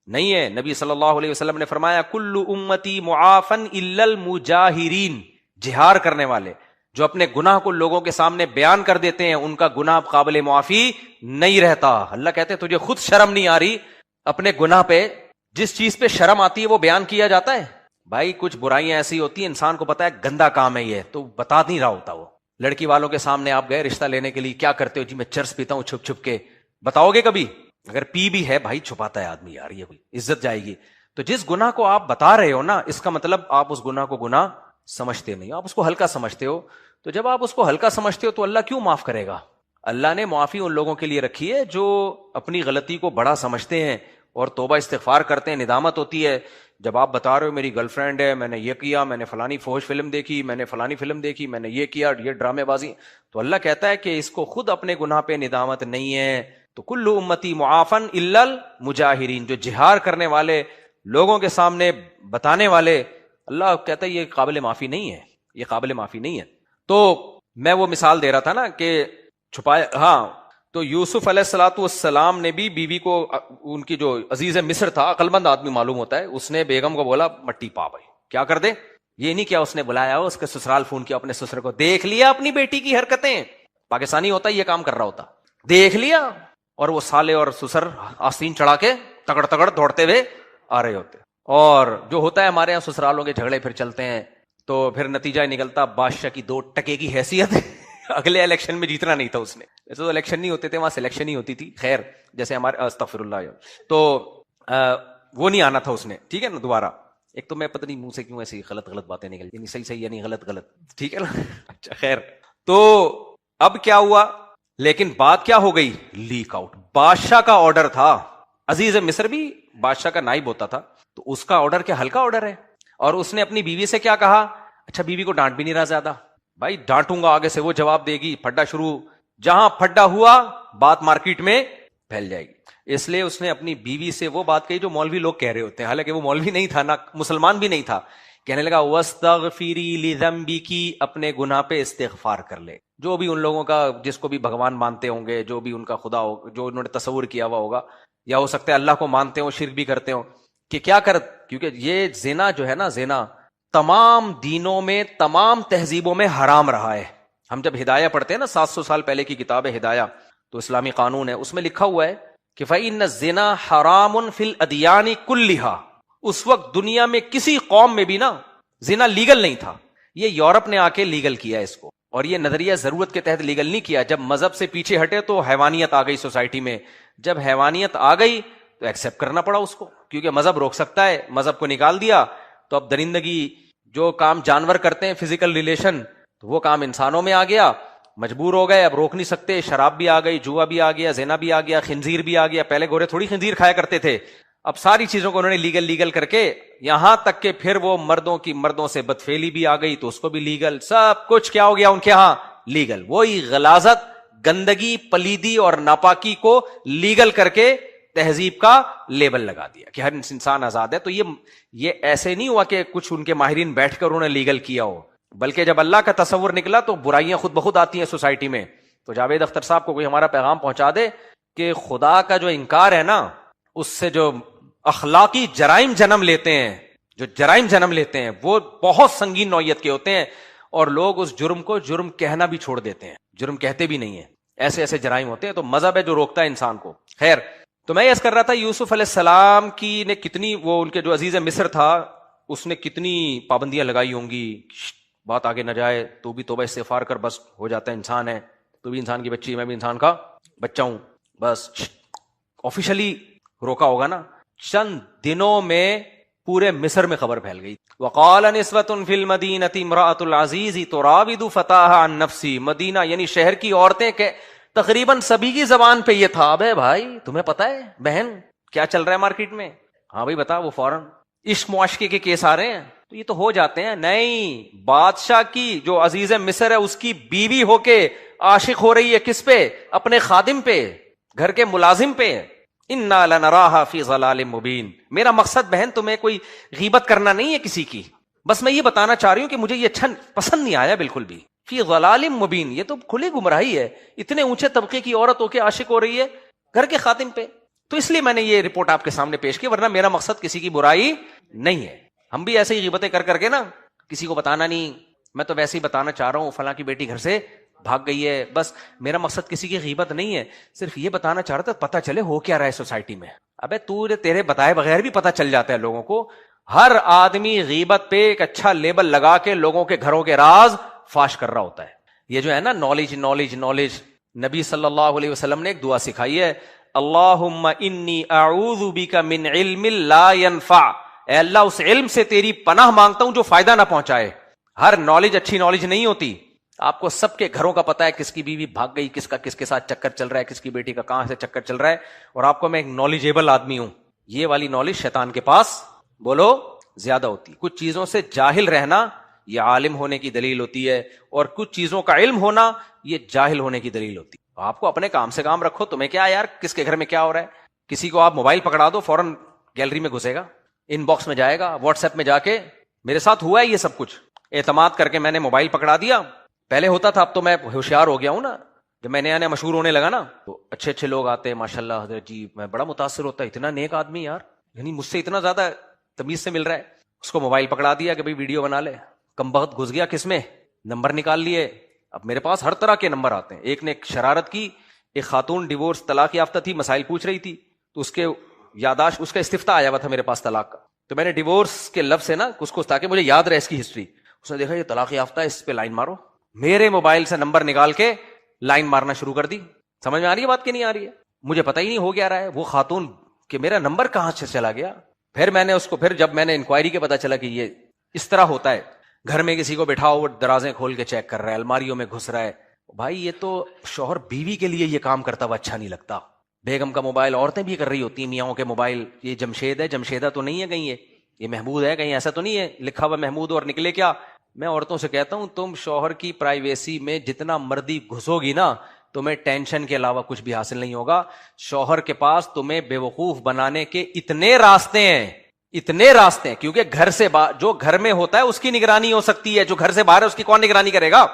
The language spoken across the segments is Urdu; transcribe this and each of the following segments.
نہیں ہے. نبی صلی اللہ علیہ وسلم نے فرمایا کل امتی معافن الا المجاہرین، جہار کرنے والے جو اپنے گناہ کو لوگوں کے سامنے بیان کر دیتے ہیں ان کا گناہ قابل معافی نہیں رہتا. اللہ کہتے ہیں تجھے خود شرم نہیں آ رہی اپنے گناہ پہ؟ جس چیز پہ شرم آتی ہے وہ بیان کیا جاتا ہے. بھائی کچھ برائیاں ایسی ہوتی ہیں انسان کو پتا ہے گندا کام ہے یہ، تو بتا نہیں رہا ہوتا. وہ لڑکی والوں کے سامنے آپ گئے رشتہ لینے کے لیے، کیا کرتے ہو؟ جی میں چرس پیتا ہوں چھپ چھپ کے. بتاؤ گے کبھی؟ اگر پی بھی ہے بھائی چھپاتا ہے آدمی، یار یہ کوئی عزت جائے گی. تو جس گناہ کو آپ بتا رہے ہو نا، اس کا مطلب آپ اس گناہ کو گناہ سمجھتے نہیں، آپ اس کو ہلکا سمجھتے ہو. تو جب آپ اس کو ہلکا سمجھتے ہو تو اللہ کیوں معاف کرے گا؟ اللہ نے معافی ان لوگوں کے لیے رکھی ہے جو اپنی غلطی کو بڑا سمجھتے ہیں اور توبہ استغفار کرتے ہیں، ندامت ہوتی ہے. جب آپ بتا رہے ہو میری گرل فرینڈ ہے، میں نے یہ کیا، میں نے فلانی فحش فلم دیکھی، میں نے فلانی فلم دیکھی، میں نے یہ کیا، یہ ڈرامے بازی، تو اللہ کہتا ہے کہ اس کو خود اپنے گناہ پہ ندامت نہیں ہے. تو کل امتی معافن الا المجاہرین، جو جہار کرنے والے، لوگوں کے سامنے بتانے والے، اللہ کہتا ہے یہ قابل معافی نہیں ہے، یہ قابل معافی نہیں ہے. تو میں وہ مثال دے رہا تھا نا کہ چھپائے. ہاں تو یوسف علیہ الصلوۃ والسلام نے بھی بیوی کو، ان کی جو عزیز مصر تھا، عقل مند آدمی معلوم ہوتا ہے، اس نے بیگم کو بولا مٹی پا بھائی کیا کر دے. یہ نہیں کیا اس نے بلایا اس کے سسرال، فون کیا اپنے سسر کو، دیکھ لیا اپنی بیٹی کی حرکتیں. پاکستانی ہوتا یہ کام کر رہا ہوتا، دیکھ لیا، اور وہ سالے اور سسر آستین چڑھا کے تگڑ تگڑ دوڑتے ہوئے آ رہے ہوتے. اور جو ہوتا ہے ہمارے یہاں سسرالوں کے جھگڑے پھر چلتے ہیں تو پھر نتیجہ نکلتا بادشاہ کی 2 ٹکے کی حیثیت. اگلے الیکشن میں جیتنا نہیں تھا اس نے. ایسے تو الیکشن نہیں ہوتے تھے، وہاں سلیکشن ہی ہوتی تھی. خیر جیسے ہمارے استغفر اللہ، تو وہ نہیں آنا تھا اس نے. ٹھیک ہے نا. دوبارہ ایک تو میں پتہ نہیں منہ سے کیوں ایسی غلط باتیں نکل، یعنی صحیح یعنی غلط. ٹھیک ہے نا. اچھا خیر. تو اب کیا ہوا، لیکن بات کیا ہو گئی، لیک آؤٹ. بادشاہ کا آرڈر تھا، عزیز مصر بھی بادشاہ کا نائب ہوتا تھا، تو اس کا آرڈر کیا ہلکا آرڈر ہے. اور اس نے اپنی بیوی سے کیا کہا، اچھا بیوی کو ڈانٹ بھی نہیں رہا زیادہ، بھائی ڈانٹوں گا آگے سے وہ جواب دے گی، پھڈا شروع، جہاں پھڈا ہوا بات مارکیٹ میں پھیل جائے گی. اس لیے اس نے اپنی بیوی سے وہ بات کہی جو مولوی لوگ کہہ رہے ہوتے ہیں، حالانکہ وہ مولوی نہیں تھا، نہ مسلمان بھی نہیں تھا. کہنے لگا وَاسْتَغْفِرِي لِذَنْبِكِ، اپنے گناہ پہ استغفار کر لے. جو بھی ان لوگوں کا، جس کو بھی بھگوان مانتے ہوں گے، جو بھی ان کا خدا ہو، جو انہوں نے تصور کیا ہوا ہوگا، یا ہو سکتا ہے اللہ کو مانتے ہوں شرک بھی کرتے ہوں، کہ کیا کر، کیونکہ یہ زنا جو ہے نا، زنا تمام دینوں میں، تمام تہذیبوں میں حرام رہا ہے. ہم جب ہدایہ پڑھتے ہیں نا، 700 سال پہلے کی کتاب ہے ہدایہ، تو اسلامی قانون ہے، اس میں لکھا ہوا ہے کہ فَإِنَّ الزِّنَا حَرَامٌ فِي الْأَدْيَانِ كُلِّهَا. اس وقت دنیا میں کسی قوم میں بھی نا زنا لیگل نہیں تھا. یہ یورپ نے آ کے لیگل کیا اس کو، اور یہ نظریہ ضرورت کے تحت لیگل نہیں کیا. جب مذہب سے پیچھے ہٹے تو حیوانیت آ گئی سوسائٹی میں. جب حیوانیت آ گئی تو ایکسیپٹ کرنا پڑا اس کو، کیونکہ مذہب روک سکتا ہے. مذہب کو نکال دیا تو اب درندگی، جو کام جانور کرتے ہیں فزیکل ریلیشن، تو وہ کام انسانوں میں آ گیا. مجبور ہو گئے، اب روک نہیں سکتے. شراب بھی آ گئی، جوا بھی آ گیا، زنا بھی آ گیا، خنزیر بھی آ گیا. پہلے گورے تھوڑی خنزیر کھایا کرتے تھے. اب ساری چیزوں کو انہوں نے لیگل کر کے، یہاں تک کہ پھر وہ مردوں سے بدفعلی بھی آ گئی تو اس کو بھی لیگل. سب کچھ کیا ہو گیا ان کے ہاں، لیگل. وہی غلاظت، گندگی، پلیدی اور ناپاکی کو لیگل کر کے تہذیب کا لیبل لگا دیا کہ ہر انسان آزاد ہے. تو یہ ایسے نہیں ہوا کہ کچھ ان کے ماہرین بیٹھ کر انہوں نے لیگل کیا ہو، بلکہ جب اللہ کا تصور نکلا تو برائیاں خود بخود آتی ہیں سوسائٹی میں. تو جاوید اختر صاحب کو کوئی ہمارا پیغام پہنچا دے کہ خدا کا جو انکار ہے نا، اس سے جو اخلاقی جرائم جنم لیتے ہیں وہ بہت سنگین نوعیت کے ہوتے ہیں، اور لوگ اس جرم کو جرم کہنا بھی چھوڑ دیتے ہیں، جرم کہتے بھی نہیں ہیں. ایسے جرائم ہوتے ہیں. تو مذہب ہے جو روکتا ہے انسان کو. خیر، تو میں یہ کر رہا تھا یوسف علیہ السلام کی نے کتنی، وہ ان کے جو عزیز مصر تھا اس نے کتنی پابندیاں لگائی ہوں گی، بات آگے نہ جائے، تو بھی توبہ استغفار کر، بس ہو جاتا ہے، انسان ہے، تو بھی انسان کی بچی، میں بھی انسان کا بچہ ہوں، بس آفیشلی روکا ہوگا نا. چند دنوں میں پورے مصر میں خبر پھیل گئی. وقال نسوة فی المدینۃ امرأۃ العزیز تراود فتاها عن نفسی. مدینہ یعنی شہر کی عورتیں کہ تقریباً سبھی کی زبان پہ یہ تھا، ابے بھائی تمہیں پتہ ہے بہن کیا چل رہا ہے مارکیٹ میں؟ ہاں بھائی بتا. وہ فوراً عشق معاشقے کے کیس آ رہے ہیں تو یہ تو ہو جاتے ہیں. نہیں، بادشاہ کی جو عزیز مصر ہے اس کی بیوی ہو کے عاشق ہو رہی ہے کس پہ؟ اپنے خادم پہ، گھر کے ملازم پہ. انا لنراھا فی ضلال مبین. میرا مقصد بہن تمہیں کوئی غیبت کرنا نہیں ہے کسی کی، بس میں یہ بتانا چاہ رہی ہوں کہ مجھے یہ اچھا پسند نہیں آیا بالکل بھی. فی ضلال مبین، یہ تو کھلی گمراہی ہے. اتنے اونچے طبقے کی عورت ہو کے عاشق ہو رہی ہے گھر کے خادم پہ. تو اس لیے میں نے یہ رپورٹ آپ کے سامنے پیش کی, ورنہ میرا مقصد کسی کی برائی نہیں ہے. ہم بھی ایسے ہی غیبتیں کر کے نا, کسی کو بتانا نہیں, میں تو ویسے ہی بتانا چاہ رہا ہوں فلاں کی بیٹی گھر سے بھاگ گئی ہے, بس میرا مقصد کسی کی غیبت نہیں ہے, صرف یہ بتانا چاہ رہا تھا پتہ چلے ہو کیا رہا ہے سوسائٹی میں. ابے تیرے بتائے بغیر بھی پتہ چل جاتا ہے لوگوں کو. ہر آدمی غیبت پہ ایک اچھا لیبل لگا کے لوگوں کے گھروں کے راز فاش کر رہا ہوتا ہے. یہ جو ہے نا نالج نالج نالج, نبی صلی اللہ علیہ وسلم نے ایک دعا سکھائی ہے, اللہم انی اعوذ بک من علم لا ینفع, اے اللہ اس علم سے تیری پناہ مانگتا ہوں جو فائدہ نہ پہنچائے. ہر نالج اچھی نالج نہیں ہوتی. آپ کو سب کے گھروں کا پتا ہے, کس کی بیوی بھاگ گئی, کس کا کس کے ساتھ چکر چل رہا ہے, کس کی بیٹی کا کہاں سے چکر چل رہا ہے, اور آپ کو میں ایک نالجیبل آدمی ہوں. یہ والی نالج شیطان کے پاس بولو زیادہ ہوتی. کچھ چیزوں سے جاہل رہنا یہ عالم ہونے کی دلیل ہوتی ہے, اور کچھ چیزوں کا علم ہونا یہ جاہل ہونے کی دلیل ہوتی ہے. آپ کو اپنے کام سے کام رکھو, تمہیں کیا یار کس کے گھر میں کیا ہو رہا ہے. کسی کو آپ موبائل پکڑا دو فوراً گیلری میں گھسے گا, ان باکس میں جائے گا, واٹس ایپ میں جا کے. میرے ساتھ ہوا ہے یہ سب کچھ. اعتماد کر کے میں نے موبائل پکڑا دیا. پہلے ہوتا تھا, اب تو میں ہوشیار ہو گیا ہوں نا. جب میں نیا مشہور ہونے لگا نا, تو اچھے اچھے لوگ آتے ہیں ماشاء اللہ حضرت جی, میں بڑا متاثر ہوتا ہے, اتنا نیک آدمی یار, یعنی مجھ سے اتنا زیادہ تمیز سے مل رہا ہے. اس کو موبائل پکڑا دیا کہ بھائی ویڈیو بنا لے, کم بخت گھس گیا کس میں, نمبر نکال لیے. اب میرے پاس ہر طرح کے نمبر آتے ہیں. ایک نے شرارت کی, ایک خاتون ڈیورس طلاق یافتہ تھی, مسائل پوچھ رہی تھی, تو اس کے یاداشت, اس کا استفتاء آیا ہوا تھا میرے پاس طلاق کا, تو میں نے ڈیورس کے لفظ سے نا اس کو, تاکہ مجھے یاد رہے اس کی ہسٹری. اس نے دیکھا یہ طلاق یافتہ ہے, اس پہ لائن مارو. میرے موبائل سے نمبر نکال کے لائن مارنا شروع کر دی. سمجھ میں آ رہی ہے بات کہ نہیں آ رہی ہے؟ مجھے پتہ ہی نہیں ہو گیا رہا ہے وہ خاتون کہ میرا نمبر کہاں سے چلا گیا. پھر میں نے اس کو, پھر جب میں نے انکوائری کے پتا چلا کہ یہ اس طرح ہوتا ہے, گھر میں کسی کو بٹھاؤ, وہ درازیں کھول کے چیک کر رہا ہے, الماریوں میں گھس رہا ہے. بھائی یہ تو شوہر بیوی کے لیے یہ کام کرتا ہوا اچھا نہیں لگتا. بیگم کا موبائل عورتیں بھی کر رہی ہوتی ہیں, میاں کے موبائل. یہ جمشید ہے, جمشیدہ تو نہیں ہے کہیں, یہ محمود ہے کہیں, ایسا تو نہیں ہے لکھا ہوا محمود اور نکلے کیا. میں عورتوں سے کہتا ہوں تم شوہر کی پرائیویسی میں جتنا مرضی گھسو گی نا, تمہیں ٹینشن کے علاوہ کچھ بھی حاصل نہیں ہوگا. شوہر کے پاس تمہیں بے وقوف بنانے کے اتنے راستے ہیں, اتنے راستے ہیں, کیونکہ گھر سے جو گھر میں ہوتا ہے اس کی نگرانی ہو سکتی ہے, جو گھر سے باہر ہے اس کی کون نگرانی کرے گا.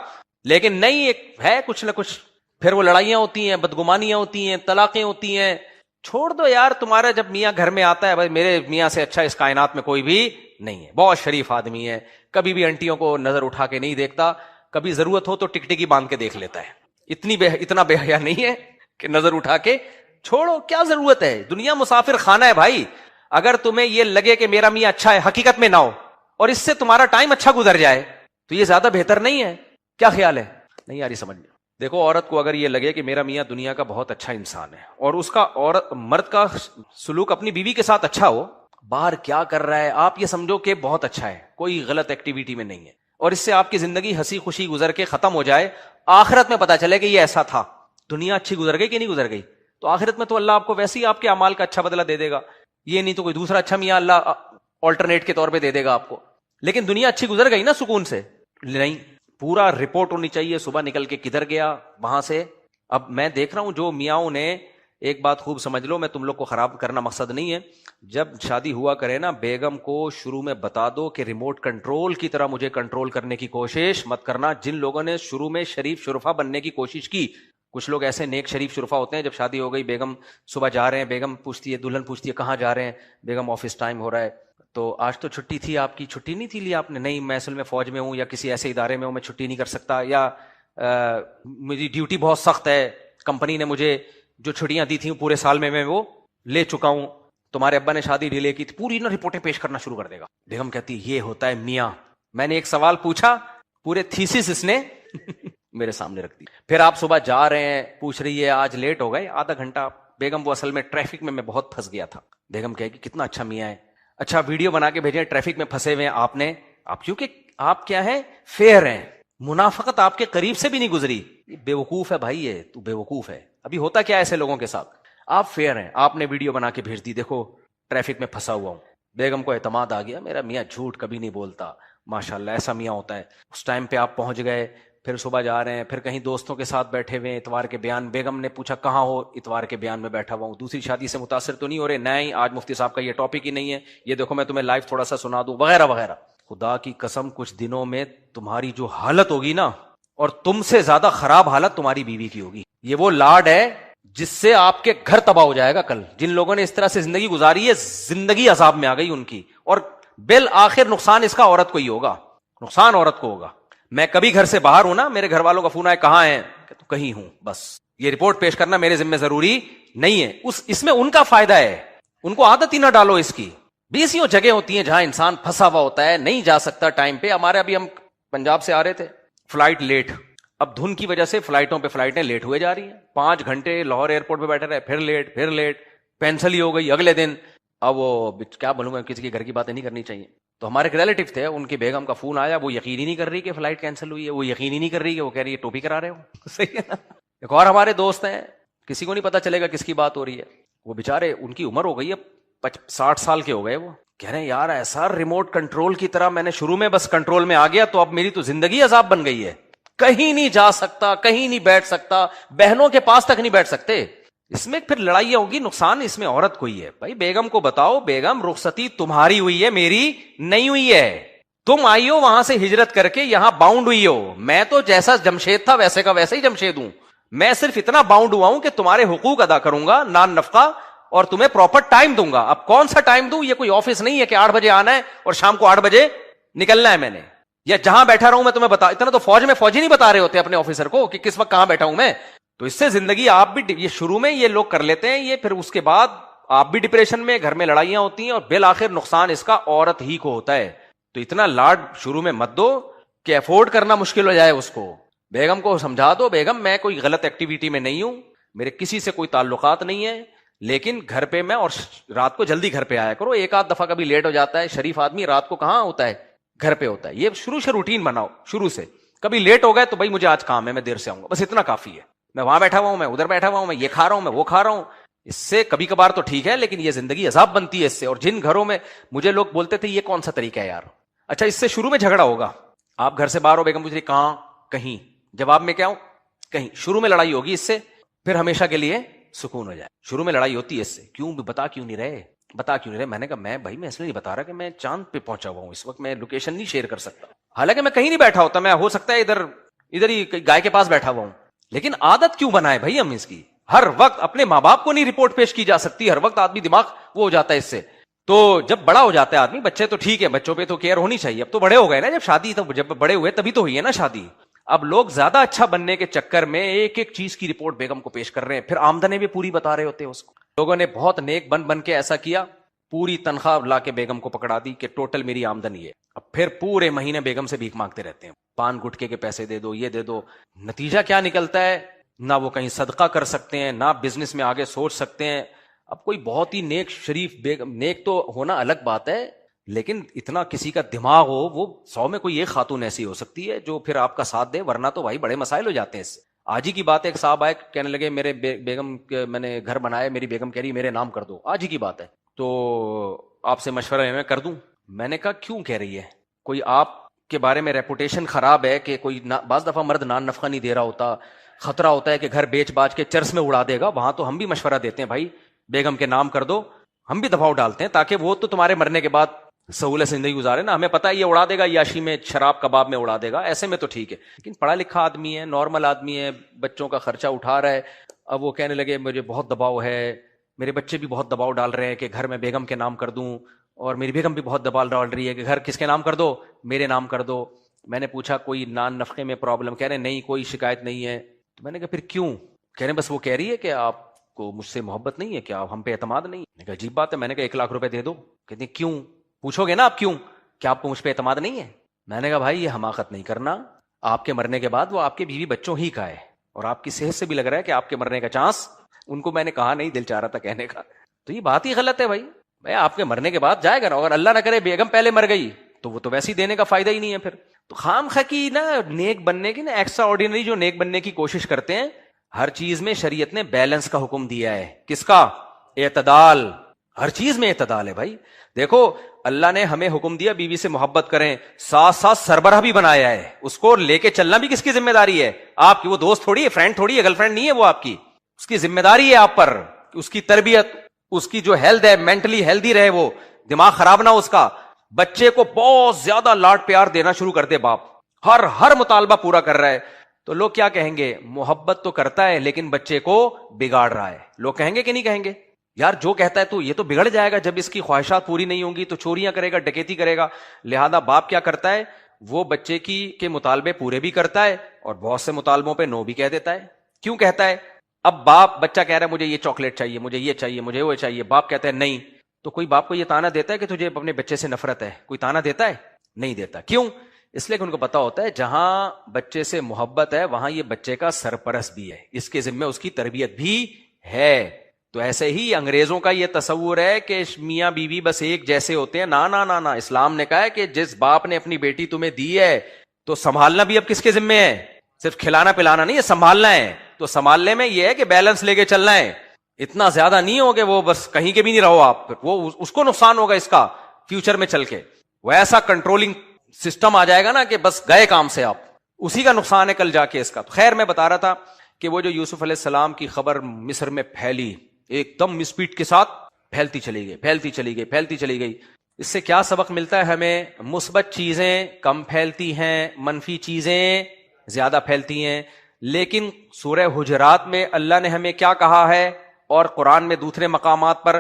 لیکن نہیں, ایک ہے کچھ نہ کچھ, پھر وہ لڑائیاں ہوتی ہیں, بدگمانیاں ہوتی ہیں, طلاقیں ہوتی ہیں. چھوڑ دو یار, تمہارا جب میاں گھر میں آتا ہے, بھائی میرے میاں سے اچھا اس کائنات میں کوئی بھی نہیں ہے, بہت شریف آدمی ہے, کبھی بھی انٹیوں کو نظر اٹھا کے نہیں دیکھتا, کبھی ضرورت ہو تو ٹکٹکی باندھ کے دیکھ لیتا ہے. اتنا بے حیا نہیں ہے کہ نظر اٹھا کے. چھوڑو, کیا ضرورت ہے, دنیا مسافر خانہ ہے بھائی. اگر تمہیں یہ لگے کہ میرا میاں اچھا ہے, حقیقت میں نہ ہو, اور اس سے تمہارا ٹائم اچھا گزر جائے, تو یہ زیادہ بہتر نہیں ہے. کیا خیال ہے؟ نہیں یاری سمجھ میں. دیکھو, عورت کو اگر یہ لگے کہ میرا میاں دنیا کا بہت اچھا انسان ہے, اور اس کا مرد کا سلوک اپنی بیوی کے ساتھ اچھا ہو, باہر کیا کر رہا ہے آپ یہ سمجھو کہ بہت اچھا ہے, کوئی غلط ایکٹیویٹی میں نہیں ہے, اور اس سے آپ کی زندگی ہنسی خوشی گزر کے ختم ہو جائے, آخرت میں پتا چلے کہ یہ ایسا تھا. دنیا اچھی گزر گئی کہ نہیں گزر گئی, تو آخرت میں تو اللہ آپ کو ویسے ہی آپ کے اعمال کا اچھا بدلہ دے دے گا. یہ نہیں تو کوئی دوسرا اچھا میاں اللہ آلٹرنیٹ کے طور پہ دے دے گا آپ کو. لیکن دنیا اچھی گزر گئی نا سکون سے, نہیں, پورا رپورٹ ہونی چاہیے, صبح نکل کے کدھر گیا وہاں سے. اب میں دیکھ رہا ہوں جو میاؤں نے, ایک بات خوب سمجھ لو, میں تم لوگ کو خراب کرنا مقصد نہیں ہے, جب شادی ہوا کرے نا, بیگم کو شروع میں بتا دو کہ ریموٹ کنٹرول کی طرح مجھے کنٹرول کرنے کی کوشش مت کرنا. جن لوگوں نے شروع میں شریف شرفا بننے کی کوشش کی, کچھ لوگ ایسے نیک شریف شرفا ہوتے ہیں, جب شادی ہو گئی بیگم صبح جا رہے ہیں, بیگم پوچھتی ہے, دلہن پوچھتی ہے کہاں جا رہے ہیں, بیگم آفس ٹائم ہو رہا ہے, تو آج تو چھٹی تھی آپ کی, چھٹی نہیں تھی لی آپ نے, نہیں میں اصل میں فوج میں ہوں یا کسی ایسے ادارے میں ہوں, میں چھٹی نہیں کر سکتا, یا میری ڈیوٹی بہت سخت ہے, کمپنی نے مجھے جو چھٹیاں دی تھیں پورے سال میں وہ لے چکا ہوں, تمہارے ابا نے شادی ڈیلے کی تھی, پوری نا رپورٹیں پیش کرنا شروع کر دے گا. بیگم کہتی یہ ہوتا ہے میاں. میں نے ایک سوال پوچھا, پورے تھیسس اس نے میرے سامنے رکھ دی. پھر آپ صبح جا رہے ہیں, پوچھ رہی ہے آج لیٹ ہو گئے آدھا گھنٹہ. بیگم وہ اصل میں ٹریفک میں بہت پھنس گیا تھا. بیگم کہے کہ کتنا اچھا میاں ہے, اچھا ویڈیو بنا کے بھیجیں, ٹریفک میں پھنسے ہوئے آپ نے, آپ کیونکہ آپ کیا ہے, فیئر ہیں, منافقت آپ کے قریب سے بھی نہیں گزری. بے وقوف ہے بھائی, یہ تو بے وقوف ہے. ابھی ہوتا کیا ایسے لوگوں کے ساتھ, آپ فیئر ہیں, آپ نے ویڈیو بنا کے بھیج دی, دیکھو ٹریفک میں پھنسا ہوا ہوں. بیگم کو اعتماد آ گیا, میرا میاں جھوٹ کبھی نہیں بولتا, ماشاءاللہ ایسا میاں ہوتا ہے. اس ٹائم پہ آپ پہنچ گئے, پھر صبح جا رہے ہیں, پھر کہیں دوستوں کے ساتھ بیٹھے ہوئے, اتوار کے بیان. بیگم نے پوچھا کہاں ہو, اتوار کے بیان میں بیٹھا ہوا ہوں. دوسری شادی سے متاثر تو نہیں ہو رہے, نہیں آج مفتی صاحب کا یہ ٹاپک ہی نہیں ہے, یہ دیکھو میں تمہیں لائیو تھوڑا سا سنا دوں, وغیرہ وغیرہ. خدا کی قسم کچھ دنوں میں تمہاری جو حالت ہوگی نا, اور تم سے زیادہ خراب حالت تمہاری بیوی کی ہوگی. یہ وہ لاڈ ہے جس سے آپ کے گھر تباہ ہو جائے گا کل. جن لوگوں نے اس طرح سے زندگی گزاری ہے, زندگی عذاب میں آ گئی ان کی, اور بالآخر نقصان اس کا عورت کو ہی ہوگا, نقصان عورت کو ہوگا. میں کبھی گھر سے باہر ہوں نا, میرے گھر والوں کا فون آئے کہاں ہیں, تو کہیں ہوں, بس یہ رپورٹ پیش کرنا میرے ذمہ ضروری نہیں ہے. اس میں ان کا فائدہ ہے, ان کو عادت ہی نہ ڈالو اس کی. 20 جگہ ہوتی ہیں جہاں انسان پھنسا ہوا ہوتا ہے, نہیں جا سکتا ٹائم پہ. ہمارے ابھی ہم پنجاب سے آ رہے تھے, فلائٹ لیٹ, اب دھن کی وجہ سے فلائٹوں پہ فلائٹیں لیٹ ہوئے جا رہی ہیں. 5 گھنٹے لاہور ایئرپورٹ پہ بیٹھے رہے, پھر لیٹ, پینسل ہی ہو گئی اگلے دن. اب وہ کیا بولوں گا, کسی کے گھر کی باتیں نہیں کرنی چاہیے. تو ہمارے ایک ریلیٹو تھے, ان کی بیگم کا فون آیا, وہ یقین ہی نہیں کر رہی کہ فلائٹ کینسل ہوئی ہے, وہ یقین ہی نہیں کر رہی کہ, وہ کہہ رہی ہے ٹوپی کرا رہے ہو. صحیح ہے نا. ایک اور ہمارے دوست ہیں, کسی کو نہیں پتا چلے گا کس کی بات ہو رہی ہے, وہ بےچارے ان کی عمر ہو گئی ہے 60 سال کے ہو گئے. وہ کہہ رہے ہیں یار ایسا ریموٹ کنٹرول کی طرح میں نے شروع میں بس کنٹرول میں آ گیا, تو اب میری تو زندگی عذاب بن گئی ہے, کہیں نہیں جا سکتا, کہیں نہیں بیٹھ سکتا, بہنوں کے پاس تک نہیں بیٹھ سکتے. اس میں پھر لڑائیاں ہوگی, نقصان اس میں عورت کو ہی ہے. بھائی بیگم کو بتاؤ, بیگم رخصتی تمہاری ہوئی ہے, میری نہیں ہوئی ہے. تم آئی ہو وہاں سے ہجرت کر کے یہاں باؤنڈ ہوئی ہو. میں تو جیسا جمشید تھا ویسے کا ویسے ہی جمشید ہوں. میں صرف اتنا باؤنڈ ہوا ہوں کہ تمہارے حقوق ادا کروں گا, نان نفقہ, اور تمہیں پراپر ٹائم دوں گا. اب کون سا ٹائم دوں, یہ کوئی آفس نہیں ہے کہ 8 بجے آنا ہے اور شام کو 8 بجے نکلنا ہے میں نے, یا جہاں بیٹھا رہوں میں تمہیں بتا. اتنا تو فوج میں فوجی نہیں بتا رہے ہوتے اپنے آفیسر کو کہ کس وقت کہاں بیٹھا ہوں میں. تو اس سے زندگی آپ بھی, یہ شروع میں یہ لوگ کر لیتے ہیں یہ, پھر اس کے بعد آپ بھی ڈپریشن میں, گھر میں لڑائیاں ہوتی ہیں, اور بالآخر نقصان اس کا عورت ہی کو ہوتا ہے. تو اتنا لاڈ شروع میں مت دو کہ افورڈ کرنا مشکل ہو جائے اس کو. بیگم کو سمجھا دو, بیگم میں کوئی غلط ایکٹیویٹی میں نہیں ہوں, میرے کسی سے کوئی تعلقات نہیں ہے, لیکن گھر پہ میں, اور رات کو جلدی گھر پہ آیا کرو. ایک آدھ دفعہ کبھی لیٹ ہو جاتا ہے, شریف آدمی رات کو کہاں ہوتا ہے, گھر پہ ہوتا ہے. یہ شروع سے روٹین بناؤ, شروع سے. کبھی لیٹ ہو گئے تو بھائی مجھے آج کام ہے, میں دیر سے آؤں گا, بس اتنا کافی ہے. میں وہاں بیٹھا ہوا ہوں, میں ادھر بیٹھا ہوا ہوں, میں یہ کھا رہا ہوں, میں وہ کھا رہا ہوں. اس سے کبھی کبھار تو ٹھیک ہے, لیکن یہ زندگی عذاب بنتی ہے اس سے. اور جن گھروں میں مجھے لوگ بولتے تھے یہ کون سا طریقہ ہے یار, اچھا اس سے شروع میں جھگڑا ہوگا, آپ گھر سے باہر ہو, بیگم پوچھ رہی کہاں, کہیں, جواب میں کیا ہوں, کہیں. شروع میں لڑائی ہوگی اس سے, پھر ہمیشہ کے لیے سکون ہو جائے. شروع میں لڑائی ہوتی ہے اس سے, کیوں بتا کیوں نہیں رہے, بتا کیوں نہیں رہے. میں نے کہا میں بھائی میں اس لیے نہیں بتا رہا کہ میں چاند پہ پہنچا ہوا ہوں اس وقت, میں لوکیشن نہیں شیئر کر سکتا. حالانکہ میں کہیں نہیں بیٹھا ہوتا, میں ہو سکتا ہے ادھر ہی گائے کے پاس بیٹھا ہوا ہوں. لیکن عادت کیوں بنائے بھائی ہم اس کی, ہر وقت اپنے ماں باپ کو نہیں رپورٹ پیش کی جا سکتی, ہر وقت آدمی دماغ وہ ہو جاتا ہے اس سے. تو جب بڑا ہو جاتا ہے آدمی, بچے تو ٹھیک ہے, بچوں پہ تو کیئر ہونی چاہیے, اب تو بڑے ہو گئے نا, جب شادی تو جب بڑے ہوئے تبھی تو ہوئی ہے نا شادی. اب لوگ زیادہ اچھا بننے کے چکر میں ایک ایک چیز کی رپورٹ بیگم کو پیش کر رہے ہیں, پھر آمدنی بھی پوری بتا رہے ہوتے ہیں اس کو. لوگوں نے بہت نیک بن کے ایسا کیا, پوری تنخواہ لا کے بیگم کو پکڑا دی کہ ٹوٹل میری آمدنی ہے. اب پھر پورے مہینے بیگم سے بھیک مانگتے رہتے ہیں, پان گٹکے کے پیسے دے دو, یہ دے دو. نتیجہ کیا نکلتا ہے, نہ وہ کہیں صدقہ کر سکتے ہیں, نہ بزنس میں آگے سوچ سکتے ہیں. اب کوئی بہت ہی نیک شریف بیگم, نیک تو ہونا الگ بات ہے, لیکن اتنا کسی کا دماغ ہو, وہ 100 میں کوئی ایک خاتون ایسی ہو سکتی ہے جو پھر آپ کا ساتھ دے, ورنہ تو بھائی بڑے مسائل ہو جاتے ہیں اس سے. آج ہی کی بات ہے, ایک صاحب آئے کہنے لگے میرے بیگم, میں نے گھر بنایا, میری بیگم کہہ رہی میرے نام کر دو. آج ہی کی بات ہے, تو آپ سے مشورہ ہے میں کر دوں. میں نے کہا کیوں کہہ رہی ہے, کوئی آپ کے بارے میں ریپوٹیشن خراب ہے کہ کوئی بعض دفعہ مرد نان نفقہ نہیں دے رہا ہوتا, خطرہ ہوتا ہے کہ گھر بیچ باچ کے چرس میں اڑا دے گا, وہاں تو ہم بھی مشورہ دیتے ہیں بھائی بیگم کے نام کر دو, ہم بھی دباؤ ڈالتے ہیں تاکہ وہ تو تمہارے مرنے کے بعد سہولت زندگی گزارے نا. ہمیں پتا ہے یہ اڑا دے گا, یاشی میں شراب کباب میں اڑا دے گا, ایسے میں تو ٹھیک ہے. لیکن پڑھا لکھا آدمی ہے, نارمل آدمی ہے, بچوں کا خرچہ اٹھا رہا ہے. اب وہ کہنے لگے مجھے بہت دباؤ ہے, میرے بچے بھی بہت دباؤ ڈال رہے ہیں کہ گھر میں بیگم کے نام کر دوں, اور میری بیگم بھی بہت دباؤ ڈال رہی ہے کہ گھر کس کے نام کر دو, میرے نام کر دو. میں نے پوچھا کوئی نان نفقے میں پرابلم, کہہ رہے نہیں کوئی شکایت نہیں ہے. تو میں نے کہا پھر کیوں, کہہ رہے بس وہ کہہ رہی ہے کہ آپ کو مجھ سے محبت نہیں ہے, کیا ہم پہ اعتماد نہیں. میں نے کہا عجیب بات ہے. میں نے کہا 1 لاکھ روپے دے دو. کہتے ہیں کیوں, پوچھو گے نا آپ کیوں, کیا آپ کو مجھ پہ اعتماد نہیں ہے. میں نے کہا بھائی یہ حماقت نہیں کرنا, آپ کے مرنے کے بعد وہ آپ کے بیوی بچوں ہی کا ہے, اور آپ کی صحت سے بھی لگ رہا ہے کہ آپ کے مرنے کا چانس. ان کو میں نے کہا نہیں, دل چاہ رہا تھا کہنے کا, تو یہ بات ہی غلط ہے بھائی. آپ کے مرنے کے بعد جائے گا نا, اگر اللہ نہ کرے بیگم پہلے مر گئی تو وہ تو ویسے ہی دینے کا فائدہ ہی نہیں ہے پھر. تو خام خواہ کی نا نیک بننے کی نا, ایکسٹرا آرڈینری جو نیک بننے کی کوشش کرتے ہیں, ہر چیز میں شریعت نے بیلنس کا حکم دیا ہے. کس کا, اعتدال, ہر چیز میں اعتدال ہے بھائی. دیکھو اللہ نے ہمیں حکم دیا بیوی سے محبت کریں, ساتھ ساتھ سربراہ بھی بنایا ہے, اس کو لے کے چلنا بھی کس کی ذمہ داری ہے, آپ کی. وہ دوست تھوڑی ہے, فرینڈ تھوڑی ہے, گرل فرینڈ نہیں ہے وہ آپ کی, اس کی ذمہ داری ہے آپ پر, اس کی تربیت, اس کی جو ہیلتھ ہے, مینٹلی ہیلدی رہے, وہ دماغ خراب نہ اس کا. بچے کو بہت زیادہ لاڈ پیار دینا شروع کر دے باپ, ہر مطالبہ پورا کر رہا ہے. تو لوگ کیا کہیں گے؟ محبت تو کرتا ہے لیکن بچے کو بگاڑ رہا ہے. لوگ کہیں گے کہ نہیں کہیں گے؟ یار جو کہتا ہے تو یہ تو بگڑ جائے گا، جب اس کی خواہشات پوری نہیں ہوں گی تو چوریاں کرے گا، ڈکیتی کرے گا. لہذا باپ کیا کرتا ہے؟ وہ بچے کے مطالبے پورے بھی کرتا ہے اور بہت سے مطالبوں پہ نو بھی کہہ دیتا ہے. کیوں کہتا ہے؟ اب بچہ کہہ رہا ہے مجھے یہ چاکلیٹ چاہیے، مجھے یہ چاہیے، مجھے وہ چاہیے، باپ کہتا ہے نہیں. تو کوئی باپ کو یہ تانا دیتا ہے کہ تجھے اپنے بچے سے نفرت ہے؟ کوئی تانا دیتا ہے؟ نہیں دیتا. کیوں؟ اس لیے کہ ان کو پتا ہوتا ہے جہاں بچے سے محبت ہے وہاں یہ بچے کا سرپرست بھی ہے، اس کے ذمہ اس کی تربیت بھی ہے. تو ایسے ہی انگریزوں کا یہ تصور ہے کہ میاں بیوی بس ایک جیسے ہوتے ہیں. نا نا نا نا، اسلام نے کہا ہے کہ جس باپ نے اپنی بیٹی تمہیں دی ہے تو سنبھالنا بھی اب کس کے ذمہ ہے؟ صرف کھلانا پلانا نہیں ہے، سنبھالنا ہے. تو سنبھالنے میں یہ ہے کہ بیلنس لے کے چلنا ہے. اتنا زیادہ نہیں ہو کہ وہ بس کہیں کے بھی نہیں رہو آپ، وہ اس کو نقصان ہوگا اس کا فیوچر میں چل کے. وہ ایسا کنٹرولنگ سسٹم آ جائے گا نا کہ بس گئے کام سے آپ، اسی کا نقصان ہے کل جا کے اس کا. خیر میں بتا رہا تھا کہ وہ جو یوسف علیہ السلام کی خبر مصر میں پھیلی، ایک دم اسپیڈ کے ساتھ پھیلتی چلی گئی، پھیلتی چلی گئی، پھیلتی چلی گئی. اس سے کیا سبق ملتا ہے ہمیں؟ مثبت چیزیں کم پھیلتی ہیں، منفی چیزیں زیادہ پھیلتی ہیں. لیکن سورہ حجرات میں اللہ نے ہمیں کیا کہا ہے، اور قرآن میں دوسرے مقامات پر،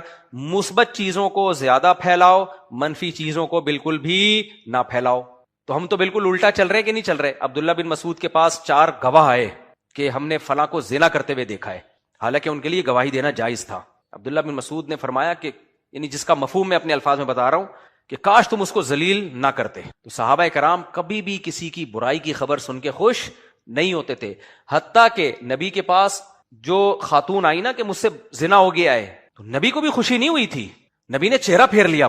مثبت چیزوں کو زیادہ پھیلاؤ، منفی چیزوں کو بالکل بھی نہ پھیلاؤ. تو ہم تو بالکل الٹا چل رہے کہ نہیں چل رہے. عبداللہ بن مسعود کے پاس 4 گواہ آئے کہ ہم نے فلاں کو زنا کرتے ہوئے دیکھا ہے، حالانکہ ان کے لیے گواہی دینا جائز تھا. عبداللہ بن مسعود نے فرمایا کہ یعنی جس کا مفہوم میں اپنے الفاظ میں بتا رہا ہوں کہ کاش تم اس کو ذلیل نہ کرتے. تو صحابہ کرام کبھی بھی کسی کی برائی کی خبر سن کے خوش نہیں ہوتے تھے. حتیٰ کہ نبی کے پاس جو خاتون آئی نا کہ مجھ سے زنا ہو گیا ہے، تو نبی کو بھی خوشی نہیں ہوئی تھی. نبی نے چہرہ پھیر لیا،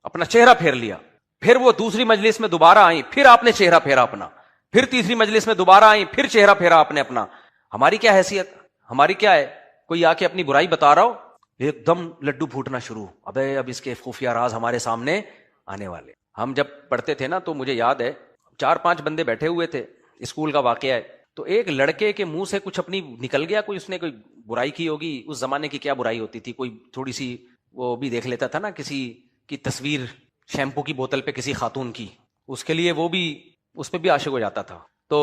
اپنا چہرہ پھیر لیا. پھر وہ دوسری مجلس میں دوبارہ آئیں، پھر آپ نے چہرہ پھیرا اپنا. پھر تیسری مجلس میں دوبارہ آئیں، پھر چہرہ پھیرا آپ نے اپنا. ہماری کیا حیثیت، ہماری کیا ہے؟ کوئی آ کے اپنی برائی بتا رہا ہو، ایک دم لڈو پھوٹنا شروع، اب اس کے خفیہ راز ہمارے سامنے آنے والے. ہم جب پڑھتے تھے نا تو مجھے یاد ہے 4-5 بندے بیٹھے ہوئے تھے، اسکول کا واقعہ ہے. تو ایک لڑکے کے منہ سے کچھ اپنی نکل گیا، کوئی اس نے کوئی برائی کی ہوگی. اس زمانے کی کیا برائی ہوتی تھی، کوئی تھوڑی سی وہ بھی دیکھ لیتا تھا نا، کسی کی تصویر شیمپو کی بوتل پہ کسی خاتون کی، اس کے لیے وہ بھی اس پہ بھی عاشق ہو جاتا تھا. تو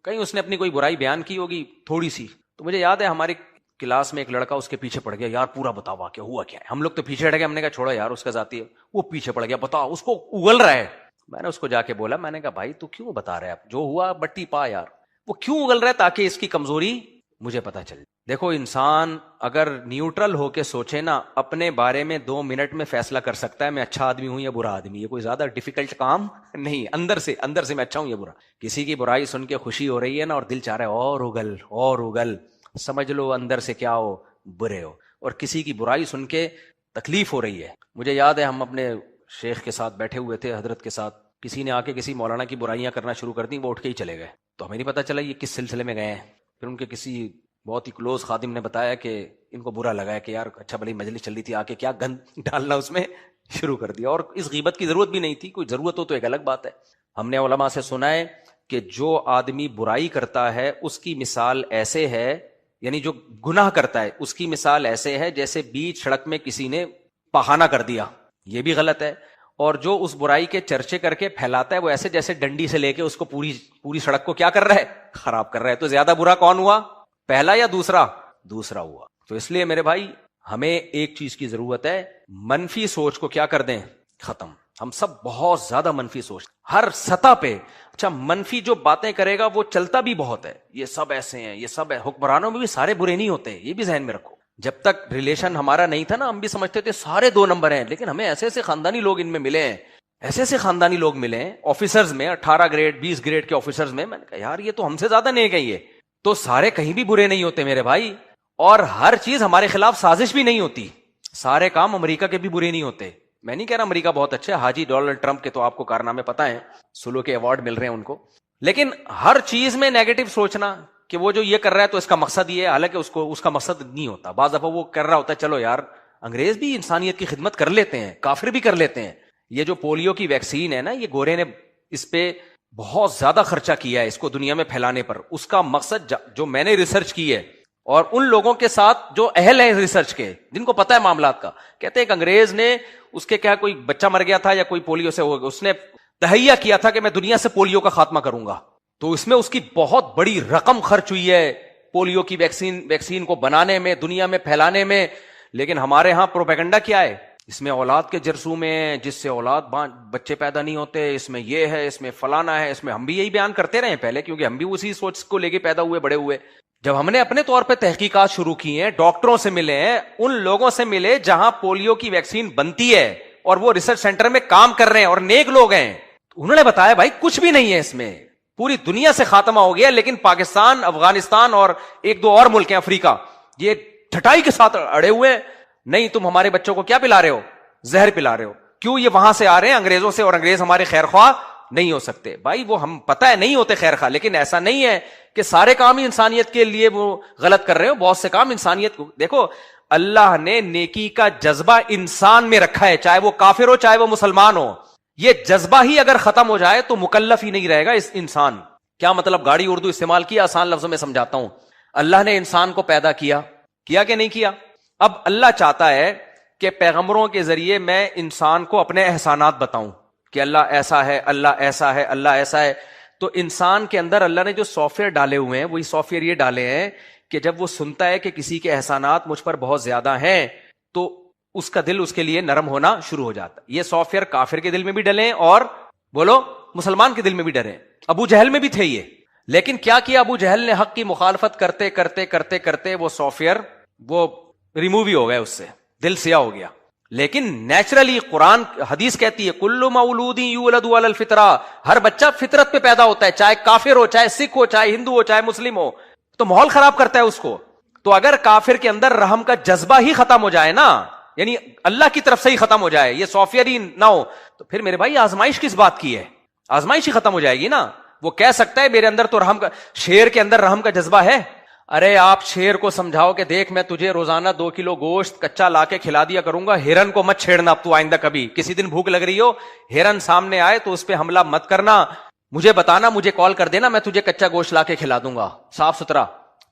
کہیں اس نے اپنی کوئی برائی بیان کی ہوگی تھوڑی سی. تو مجھے یاد ہے ہماری کلاس میں ایک لڑکا اس کے پیچھے پڑ گیا، یار پورا بتا واقعہ ہوا کیا ہے. ہم لوگ تو پیچھے ہٹ گئے، ہم نے کہا چھوڑو یار اس کا ذاتی ہے. وہ پیچھے پڑ گیا، بتا اس کو اگل رہا ہے. میں نے اس کو جا کے بولا، میں نے کہا بھائی تو کیوں بتا رہے آپ، جو ہوا بٹی پا یار. وہ کیوں اگل رہا ہے؟ تاکہ اس کی کمزوری مجھے پتا چلے. دیکھو انسان اگر نیوٹرل ہو کے سوچے نا، اپنے بارے میں 2 منٹ میں فیصلہ کر سکتا ہے میں اچھا آدمی ہوں یا برا آدمی. یہ کوئی زیادہ ڈیفیکلٹ کام نہیں. اندر سے میں اچھا ہوں یا برا. کسی کی برائی سن کے خوشی ہو رہی ہے نا اور دل چاہ رہا ہے اور اگل، سمجھ لو اندر سے کیا ہو، برے ہو. اور کسی کی برائی سن کے تکلیف ہو رہی ہے. مجھے یاد ہے ہم اپنے شیخ کے ساتھ بیٹھے ہوئے تھے، حضرت کے ساتھ، کسی نے آ کے کسی مولانا کی برائیاں کرنا شروع کر دیں، وہ اٹھ کے ہی چلے گئے. تو ہمیں نہیں پتا چلا یہ کس سلسلے میں گئے ہیں. پھر ان کے کسی بہت ہی کلوز خادم نے بتایا کہ ان کو برا لگا ہے کہ یار اچھا بھلی مجلس چل رہی تھی، آ کے کیا گند ڈالنا اس میں شروع کر دیا. اور اس غیبت کی ضرورت بھی نہیں تھی، کوئی ضرورت ہو تو ایک الگ بات ہے. ہم نے علماء سے سنا ہے کہ جو آدمی برائی کرتا ہے اس کی مثال ایسے ہے، یعنی جو گناہ کرتا ہے اس کی مثال ایسے ہے جیسے بیچ سڑک میں کسی نے پخانہ کر دیا. یہ بھی غلط ہے. اور جو اس برائی کے چرچے کر کے پھیلاتا ہے وہ ایسے جیسے ڈنڈی سے لے کے اس کو پوری سڑک کو کیا کر رہا ہے، خراب کر رہا ہے. تو زیادہ برا کون ہوا، پہلا یا دوسرا ہوا. تو اس لیے میرے بھائی ہمیں ایک چیز کی ضرورت ہے، منفی سوچ کو کیا کر دیں، ختم. ہم سب بہت زیادہ منفی سوچ ہر سطح پہ. اچھا منفی جو باتیں کرے گا وہ چلتا بھی بہت ہے، یہ سب ایسے ہیں، یہ سب ہے. حکمرانوں میں بھی سارے برے نہیں ہوتے، یہ بھی ذہن میں رکھو. جب تک ریلیشن ہمارا نہیں تھا نا ہم بھی سمجھتے تھے سارے 2 نمبر ہیں، لیکن ہمیں ایسے ایسے خاندانی لوگ ان میں ملے ہیں، ایسے خاندانی لوگ ملے ہیں آفیسرز میں، 18 گریڈ 20 گریڈ کے آفیسرز میں. میں نے کہا یار یہ تو ہم سے زیادہ نیک ہیں. یہ تو سارے کہیں بھی برے نہیں ہوتے میرے بھائی، اور ہر چیز ہمارے خلاف سازش بھی نہیں ہوتی. سارے کام امریکہ کے بھی برے نہیں ہوتے. میں نہیں کہہ رہا امریکہ بہت اچھا ہے، حاجی ڈونلڈ ٹرمپ کے تو آپ کو کارنامے پتہ ہیں، سلو کے ایوارڈ مل رہے ہیں ان کو. لیکن ہر چیز میں نیگیٹو سوچنا کہ وہ جو یہ کر رہا ہے تو اس کا مقصد یہ ہے، حالانکہ اس کا مقصد نہیں ہوتا. بعض دفعہ وہ کر رہا ہوتا ہے، چلو یار انگریز بھی انسانیت کی خدمت کر لیتے ہیں، کافر بھی کر لیتے ہیں. یہ جو پولیو کی ویکسین ہے نا، یہ گورے نے اس پہ بہت زیادہ خرچہ کیا ہے اس کو دنیا میں پھیلانے پر. اس کا مقصد جو میں نے ریسرچ کی ہے اور ان لوگوں کے ساتھ جو اہل ہیں ریسرچ کے، جن کو پتہ ہے معاملات کا، کہتے ہیں کہ انگریز نے اس کے کیا کوئی بچہ مر گیا تھا یا کوئی پولیو سے ہو گیا، اس نے تہیہ کیا تھا کہ میں دنیا سے پولیو کا خاتمہ کروں گا. تو اس میں اس کی بہت بڑی رقم خرچ ہوئی ہے پولیو کی ویکسین کو بنانے میں، دنیا میں پھیلانے میں. لیکن ہمارے ہاں پروپیگنڈا کیا ہے؟ اس میں اولاد کے جرثومے ہیں، جس سے بچے پیدا نہیں ہوتے، اس میں یہ ہے، اس میں فلانا ہے، اس میں. ہم بھی یہی بیان کرتے رہے پہلے، کیونکہ ہم بھی اسی سوچ کو لے کے پیدا ہوئے، بڑے ہوئے. جب ہم نے اپنے طور پہ تحقیقات شروع کی ہیں، ڈاکٹروں سے ملے ہیں، ان لوگوں سے ملے جہاں پولیو کی ویکسین بنتی ہے اور وہ ریسرچ سینٹر میں کام کر رہے ہیں اور نیک لوگ ہیں، انہوں نے بتایا بھائی کچھ بھی نہیں ہے اس میں، پوری دنیا سے خاتمہ ہو گیا. لیکن پاکستان، افغانستان اور ایک دو اور ملک ہیں افریقہ، یہ ٹھٹائی کے ساتھ اڑے ہوئے ہیں. نہیں، تم ہمارے بچوں کو کیا پلا رہے ہو؟ زہر پلا رہے ہو. کیوں؟ یہ وہاں سے آ رہے ہیں انگریزوں سے، اور انگریز ہمارے خیر خواہ نہیں ہو سکتے. بھائی وہ ہم پتہ ہے نہیں ہوتے خیر خواہ، لیکن ایسا نہیں ہے کہ سارے کام ہی انسانیت کے لیے وہ غلط کر رہے ہو. بہت سے کام انسانیت کو دیکھو، اللہ نے نیکی کا جذبہ انسان میں رکھا ہے، چاہے وہ کافر ہو چاہے وہ مسلمان ہو. یہ جذبہ ہی اگر ختم ہو جائے تو مکلف ہی نہیں رہے گا اس انسان. کیا مطلب؟ گاڑی اردو استعمال کیا، آسان لفظوں میں سمجھاتا ہوں. اللہ نے انسان کو پیدا کیا کہ نہیں کیا؟ اب اللہ چاہتا ہے کہ پیغمبروں کے ذریعے میں انسان کو اپنے احسانات بتاؤں کہ اللہ ایسا ہے، اللہ ایسا ہے، اللہ ایسا ہے. تو انسان کے اندر اللہ نے جو سافٹ ویئر ڈالے ہوئے ہیں، وہی سافٹ ویئر یہ ڈالے ہیں کہ جب وہ سنتا ہے کہ کسی کے احسانات مجھ پر بہت زیادہ ہیں تو اس کا دل اس کے لیے نرم ہونا شروع ہو جاتا ہے. یہ سافٹ ویئر کافر کے دل میں بھی ڈلے اور بولو مسلمان کے دل میں بھی ڈرے. ابو جہل میں بھی تھے یہ، لیکن کیا کیا ابو جہل نے؟ حق کی مخالفت کرتے کرتے کرتے کرتے وہ سافٹ ویئر وہ ریموو ہی ہو گئے، اس سے دل سیاہ ہو گیا. لیکن نیچرلی قرآن حدیث کہتی ہے کل مولود یولد علی الفطرہ، ہر بچہ فطرت پہ پیدا ہوتا ہے، چاہے کافر ہو، چاہے سکھ ہو، چاہے ہندو ہو، چاہے مسلم ہو. تو ماحول خراب کرتا ہے اس کو. تو اگر کافر کے اندر رحم کا جذبہ ہی ختم ہو جائے نا، یعنی اللہ کی طرف سے ہی ختم ہو جائے، یہ سافٹ ویئر ہی نہ ہو، تو پھر میرے بھائی آزمائش کس بات کی ہے؟ آزمائش ہی ختم ہو جائے گی نا. وہ کہہ سکتا ہے میرے اندر تو رحم کا، شیر کے اندر رحم کا جذبہ ہے. ارے آپ شیر کو سمجھاؤ کہ دیکھ میں تجھے روزانہ 2 کلو گوشت کچا لا کے کھلا دیا کروں گا، ہرن کو مت چھیڑنا اب تو آئندہ کبھی. کسی دن بھوک لگ رہی ہو، ہرن سامنے آئے تو اس پہ حملہ مت کرنا، مجھے بتانا، مجھے کال کر دینا، میں تجھے کچا گوشت لا کے کھلا دوں گا، صاف ستھرا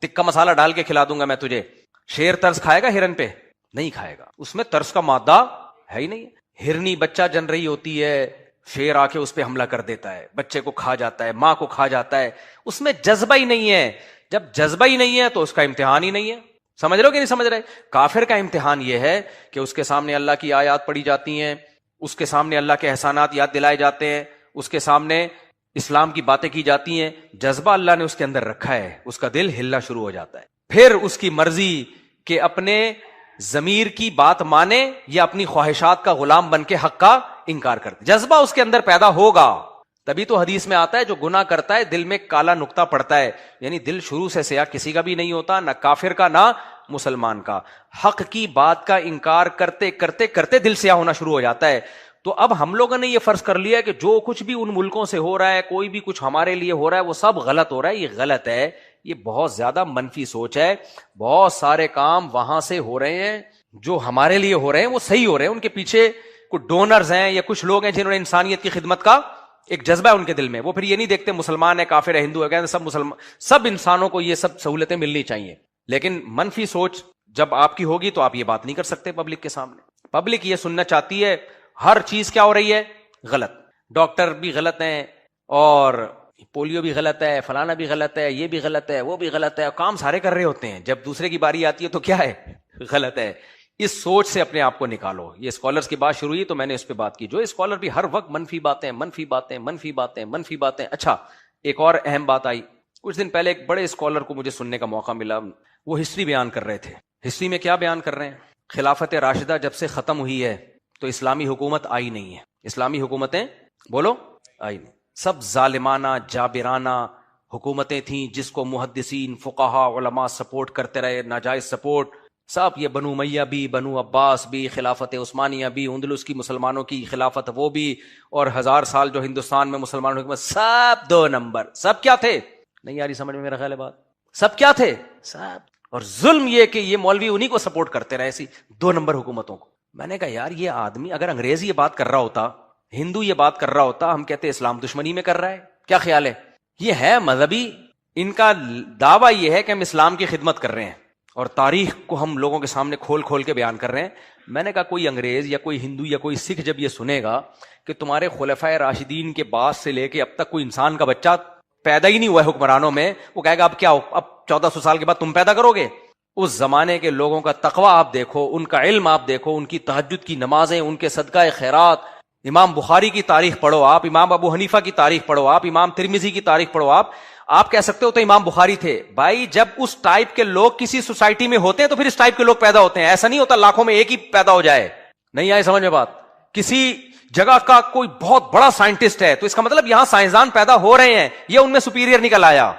تکا مسالہ ڈال کے کھلا دوں گا میں تجھے. شیر ترس کھائے گا ہرن پہ؟ نہیں کھائے گا، اس میں ترس کا مادہ ہے ہی نہیں. ہرنی بچہ جن رہی ہوتی ہے، شیر آ کے اس پہ حملہ کر دیتا ہے، بچے کو کھا جاتا ہے، ماں کو کھا جاتا ہے. اس میں جذبہ ہی نہیں ہے. جب جذبہ ہی نہیں ہے تو اس کا امتحان ہی نہیں ہے. سمجھ رہے ہو کہ نہیں سمجھ رہے؟ کافر کا امتحان یہ ہے کہ اس کے سامنے اللہ کی آیات پڑھی جاتی ہیں، اس کے سامنے اللہ کے احسانات یاد دلائے جاتے ہیں، اس کے سامنے اسلام کی باتیں کی جاتی ہیں، جذبہ اللہ نے اس کے اندر رکھا ہے، اس کا دل ہلنا شروع ہو جاتا ہے. پھر اس کی مرضی کہ اپنے ضمیر کی بات مانے یا اپنی خواہشات کا غلام بن کے حق کا انکار کرتے. جذبہ اس کے اندر پیدا ہوگا. تبھی تو حدیث میں آتا ہے جو گناہ کرتا ہے دل میں کالا نقطہ پڑتا ہے، یعنی دل شروع سے سیاہ کسی کا بھی نہیں ہوتا، نہ کافر کا نہ مسلمان کا. حق کی بات کا انکار کرتے کرتے کرتے دل سیاہ ہونا شروع ہو جاتا ہے. تو اب ہم لوگوں نے یہ فرض کر لیا کہ جو کچھ بھی ان ملکوں سے ہو رہا ہے، کوئی بھی کچھ ہمارے لیے ہو رہا ہے، وہ سب غلط ہو رہا ہے. یہ غلط ہے، یہ بہت زیادہ منفی سوچ ہے. بہت سارے کام وہاں سے ہو رہے ہیں جو ہمارے لیے ہو رہے ہیں، وہ صحیح ہو رہے ہیں. ان کے پیچھے کچھ ڈونرز ہیں یا کچھ لوگ ہیں جنہوں نے انسانیت کی خدمت کا ایک جذبہ ہے ان کے دل میں. وہ پھر یہ نہیں دیکھتے مسلمان ہے، کافر ہے، ہندو ہے، کہتے سب مسلمان، سب انسانوں کو یہ سب سہولتیں ملنی چاہیے. لیکن منفی سوچ جب آپ کی ہوگی تو آپ یہ بات نہیں کر سکتے پبلک کے سامنے. پبلک یہ سننا چاہتی ہے ہر چیز کیا ہو رہی ہے؟ غلط. ڈاکٹر بھی غلط ہیں، اور پولیو بھی غلط ہے، فلانا بھی غلط ہے، یہ بھی غلط ہے، وہ بھی غلط ہے. کام سارے کر رہے ہوتے ہیں، جب دوسرے کی باری آتی ہے تو کیا ہے؟ غلط ہے. اس سوچ سے اپنے آپ کو نکالو. یہ اسکالرز کی بات شروع ہوئی تو میں نے اس پہ بات کی. جو اسکالر بھی ہر وقت منفی باتیں منفی باتیں منفی باتیں منفی باتیں. اچھا ایک اور اہم بات آئی کچھ دن پہلے، ایک بڑے اسکالر کو مجھے سننے کا موقع ملا. وہ ہسٹری بیان کر رہے تھے. ہسٹری میں کیا بیان کر رہے ہیں؟ خلافت راشدہ جب سے ختم ہوئی ہے تو اسلامی حکومت آئی نہیں ہے. اسلامی حکومتیں بولو آئی نہیں. سب ظالمانہ جابرانہ حکومتیں تھیں جس کو محدثین فقہا علماء سپورٹ کرتے رہے، ناجائز سپورٹ. سب یہ بنو امیہ بھی، بنو عباس بھی، خلافت عثمانیہ بھی، اندلس کی مسلمانوں کی خلافت وہ بھی، اور 1000 سال جو ہندوستان میں مسلمانوں کی حکومت، سب 2 نمبر. سب کیا تھے؟ نہیں آ رہی سمجھ میں میرا خیال ہے بات. سب کیا تھے؟ سب. اور ظلم یہ کہ یہ مولوی انہی کو سپورٹ کرتے رہے، ایسی 2 نمبر حکومتوں کو. میں نے کہا یار یہ آدمی اگر انگریز یہ بات کر رہا ہوتا، ہندو یہ بات کر رہا ہوتا، ہم کہتے اسلام دشمنی میں کر رہا ہے. کیا خیال ہے؟ یہ ہے مذہبی، ان کا دعویٰ یہ ہے کہ ہم اسلام کی خدمت کر رہے ہیں اور تاریخ کو ہم لوگوں کے سامنے کھول کھول کے بیان کر رہے ہیں. میں نے کہا کوئی انگریز یا کوئی ہندو یا کوئی سکھ جب یہ سنے گا کہ تمہارے خلفائے راشدین کے بعد سے لے کے اب تک کوئی انسان کا بچہ پیدا ہی نہیں ہوا ہے حکمرانوں میں، وہ کہے گا اب کیا اب 1400 سال کے بعد تم پیدا کرو گے؟ اس زمانے کے لوگوں کا تقوی آپ دیکھو، ان کا علم آپ دیکھو، ان کی تہجد کی نمازیں، ان کے صدقہ خیرات. امام بخاری کی تاریخ پڑھو آپ، امام ابو حنیفہ کی تاریخ پڑھو آپ، امام ترمذی کی تاریخ پڑھو آپ کہہ سکتے ہو تو امام بخاری تھے. بھائی جب اس ٹائپ کے لوگ کسی سوسائٹی میں ہوتے ہیں تو پھر اس ٹائپ کے لوگ پیدا ہوتے ہیں. ایسا نہیں ہوتا لاکھوں میں ایک ہی پیدا ہو جائے. نہیں آئے سمجھ میں بات؟ کسی جگہ کا کوئی بہت بڑا سائنٹسٹ ہے تو اس کا مطلب یہاں سائنسدان پیدا ہو رہے ہیں، یہ ان میں سپیریئر نکل آیا.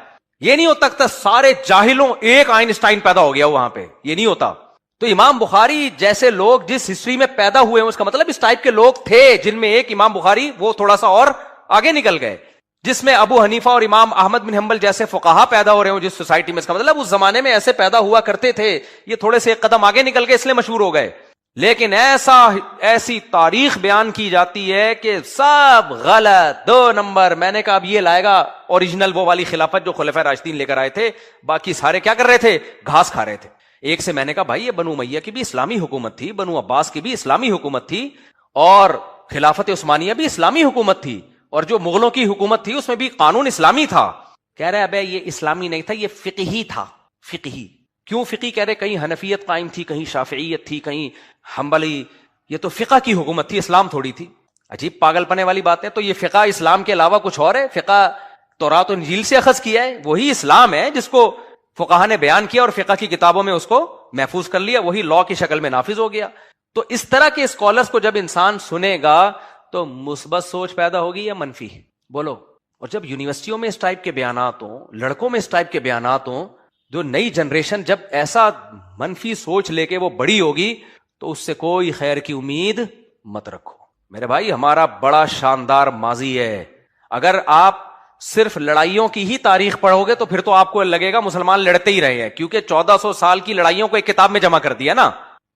یہ نہیں ہوتا کہ سارے جاہلوں ایک آئنسٹائن پیدا ہو گیا وہاں پہ، یہ نہیں ہوتا. تو امام بخاری جیسے لوگ جس ہسٹری میں پیدا ہوئے ہیں اس کا مطلب اس ٹائپ کے لوگ تھے، جن میں ایک امام بخاری وہ تھوڑا سا اور آگے نکل گئے. جس میں ابو حنیفہ اور امام احمد بن حنبل جیسے فقہا پیدا ہو رہے ہوں جس سوسائٹی میں، اس کا مطلب اس زمانے میں ایسے پیدا ہوا کرتے تھے. یہ تھوڑے سے ایک قدم آگے نکل گئے اس لیے مشہور ہو گئے. لیکن ایسی تاریخ بیان کی جاتی ہے کہ سب غلط، 2 نمبر. میں نے کہا اب یہ لائے گا اوریجنل وہ والی خلافت جو خلفائے راشدین لے کر آئے تھے، باقی سارے کیا کر رہے تھے؟ گھاس کھا رہے تھے. ایک سے میں نے کہا بھائی یہ بنو امیہ کی بھی اسلامی حکومت تھی، بنو عباس کی بھی اسلامی حکومت تھی، اور خلافت عثمانیہ بھی اسلامی حکومت تھی، اور جو مغلوں کی حکومت تھی اس میں بھی قانون اسلامی تھا. کہہ رہے ابے یہ اسلامی نہیں تھا، یہ فقہی تھا. فقہی کیوں فقہی؟ کہہ رہے کہیں حنفیت قائم تھی، کہیں شافعیت تھی، کہیں حنبلی. یہ تو فقہ کی حکومت تھی، اسلام تھوڑی تھی. عجیب پاگل پنے والی بات ہے. تو یہ فقہ اسلام کے علاوہ کچھ اور ہے؟ فقہ تورات و انجیل سے اخذ کیا ہے، وہی اسلام ہے جس کو فقہا نے بیان کیا اور فقہ کی کتابوں میں اس کو محفوظ کر لیا، وہی لا کی شکل میں نافذ ہو گیا. تو اس طرح کے اسکالرز کو جب انسان سنے گا تو مثبت سوچ پیدا ہوگی یا منفی؟ بولو. اور جب یونیورسٹیوں میں اس ٹائپ کے بیانات ہوں، لڑکوں میں اس ٹائپ کے بیانات ہوں، جو نئی جنریشن جب ایسا منفی سوچ لے کے وہ بڑی ہوگی تو اس سے کوئی خیر کی امید مت رکھو. میرے بھائی ہمارا بڑا شاندار ماضی ہے. اگر آپ صرف لڑائیوں کی ہی تاریخ پڑھو گے تو پھر تو آپ کو لگے گا مسلمان لڑتے ہی رہے ہیں، کیونکہ 1400 سال کی لڑائیوں کو ایک کتاب میں جمع کر دیا نا.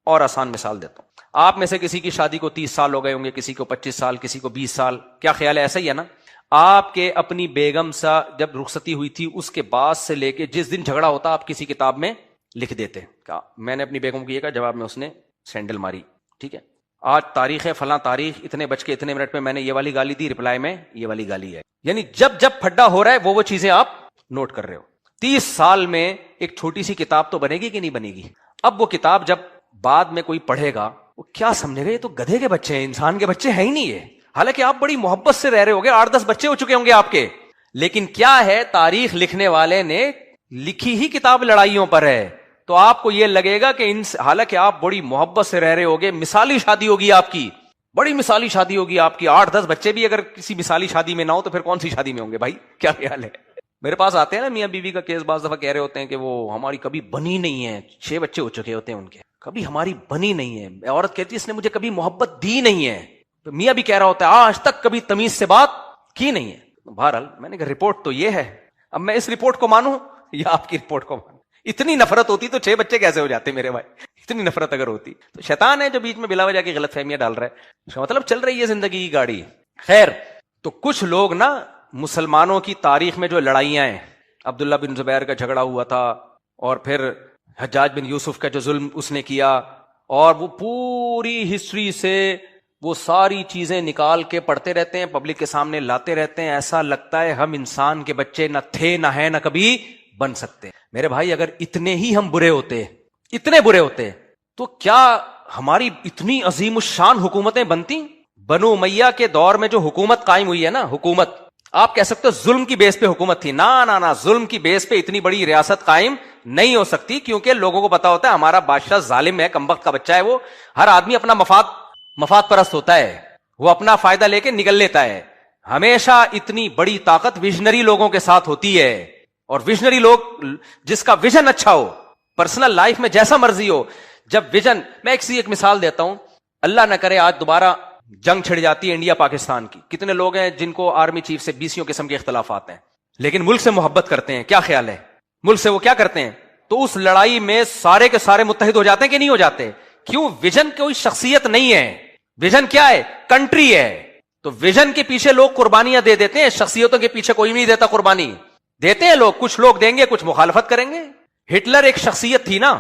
اور آسان مثال دیتا ہوں، آپ میں سے کسی کی شادی کو 30 سال ہو گئے ہوں گے، کسی کو 25 سال، کسی کو 20 سال. کیا خیال ہے؟ ایسا ہی ہے نا؟ آپ کے اپنی بیگم سے جب رخصتی ہوئی تھی اس کے بعد سے لے کے جس دن جھگڑا ہوتا آپ کسی کتاب میں لکھ دیتے کہ میں نے اپنی بیگم کو یہ کہا، جواب میں اس نے سینڈل ماری. ٹھیک ہے، آج تاریخ ہے فلاں تاریخ، اتنے بج کے اتنے منٹ میں نے یہ والی گالی دی، رپلائی میں یہ والی گالی ہے. یعنی جب جب پھڈا ہو رہا ہے وہ چیزیں آپ نوٹ کر رہے ہو. 30 سال میں ایک چھوٹی سی کتاب تو بنے گی کہ نہیں بنے گی؟ اب وہ کتاب جب بعد میں کوئی پڑھے گا وہ کیا سمجھے گا؟ یہ تو گدھے کے بچے ہیں، انسان کے بچے ہیں ہی نہیں. یہ حالانکہ آپ بڑی محبت سے رہ رہے ہوگے، 8-10 بچے ہو چکے ہوں گے آپ کے، لیکن کیا ہے تاریخ لکھنے والے نے لکھی ہی کتاب لڑائیوں پر ہے. تو آپ کو یہ لگے گا کہ حالانکہ آپ بڑی محبت سے رہ رہے ہوگے، مثالی شادی ہوگی آپ کی، بڑی مثالی شادی ہوگی آپ کی. 8-10 بچے بھی اگر کسی مثالی شادی میں نہ ہو تو پھر کون سی شادی میں ہوں گے؟ بھائی کیا خیال ہے؟ میرے پاس آتے ہیں نا میاں بیوی کا کیس، بعض دفعہ کہہ رہے ہوتے ہیں کہ وہ ہماری کبھی بنی نہیں ہے، 6 بچے ہو چکے ہوتے ہیں ان کے، کبھی ہماری بنی نہیں ہے. عورت کہتی ہے اس نے مجھے کبھی محبت دی نہیں ہے. تو میاں بھی کہہ رہا ہوتا ہے آج تک کبھی تمیز سے بات کی نہیں ہے. بہرحال میں نے کہا رپورٹ تو یہ ہے، اب میں اس رپورٹ کو مانوں یا آپ کی رپورٹ کو مانوں؟ اتنی نفرت ہوتی تو 6 بچے کیسے ہو جاتے میرے بھائی؟ اتنی نفرت اگر ہوتی تو شیطان ہے جو بیچ میں بلا وجہ کی غلط فہمیاں ڈال رہا ہے. اس کا مطلب چل رہی ہے زندگی کی گاڑی. خیر، تو کچھ لوگ نا مسلمانوں کی تاریخ میں جو لڑائیاں ہیں، عبداللہ بن زبیر کا جھگڑا ہوا تھا، اور پھر حجاج بن یوسف کا جو ظلم اس نے کیا، اور وہ پوری ہسٹری سے وہ ساری چیزیں نکال کے پڑھتے رہتے ہیں، پبلک کے سامنے لاتے رہتے ہیں. ایسا لگتا ہے ہم انسان کے بچے نہ تھے، نہ ہیں، نہ کبھی بن سکتے. میرے بھائی اگر اتنے ہی ہم برے ہوتے، اتنے برے ہوتے، تو کیا ہماری اتنی عظیم الشان حکومتیں بنتی؟ بنو امیہ کے دور میں جو حکومت قائم ہوئی ہے نا، حکومت آپ کہہ سکتے ہو ظلم کی بیس پہ حکومت تھی. نہ ظلم کی بیس پہ اتنی بڑی ریاست قائم نہیں ہو سکتی، کیونکہ لوگوں کو پتا ہوتا ہے ہمارا بادشاہ ظالم ہے، کمبخت کا بچہ ہے. وہ ہر آدمی اپنا مفاد پرست ہوتا ہے، وہ اپنا فائدہ لے کے نکل لیتا ہے. ہمیشہ اتنی بڑی طاقت ویژنری لوگوں کے ساتھ ہوتی ہے، اور ویژنری لوگ جس کا ویژن اچھا ہو، پرسنل لائف میں جیسا مرضی ہو، جب ویژن، میں ایک مثال دیتا ہوں، اللہ نہ کرے آج دوبارہ جنگ چھڑ جاتی ہے انڈیا پاکستان کی. کتنے لوگ ہیں جن کو آرمی چیف سے 20 قسم کے اختلافات ہیں، لیکن ملک سے محبت کرتے ہیں. کیا خیال ہے؟ ملک سے وہ کیا کرتے ہیں؟ تو اس لڑائی میں سارے کے سارے متحد ہو جاتے ہیں کہ نہیں ہو جاتے؟ کیوں؟ ویژن کوئی شخصیت نہیں ہے، ویژن کیا ہے؟ کنٹری ہے. تو ویژن کے پیچھے لوگ قربانیاں دے دیتے ہیں، شخصیتوں کے پیچھے کوئی نہیں دیتا قربانی. دیتے ہیں لوگ، کچھ لوگ دیں گے، کچھ مخالفت کریں گے. ہٹلر ایک شخصیت تھی نا،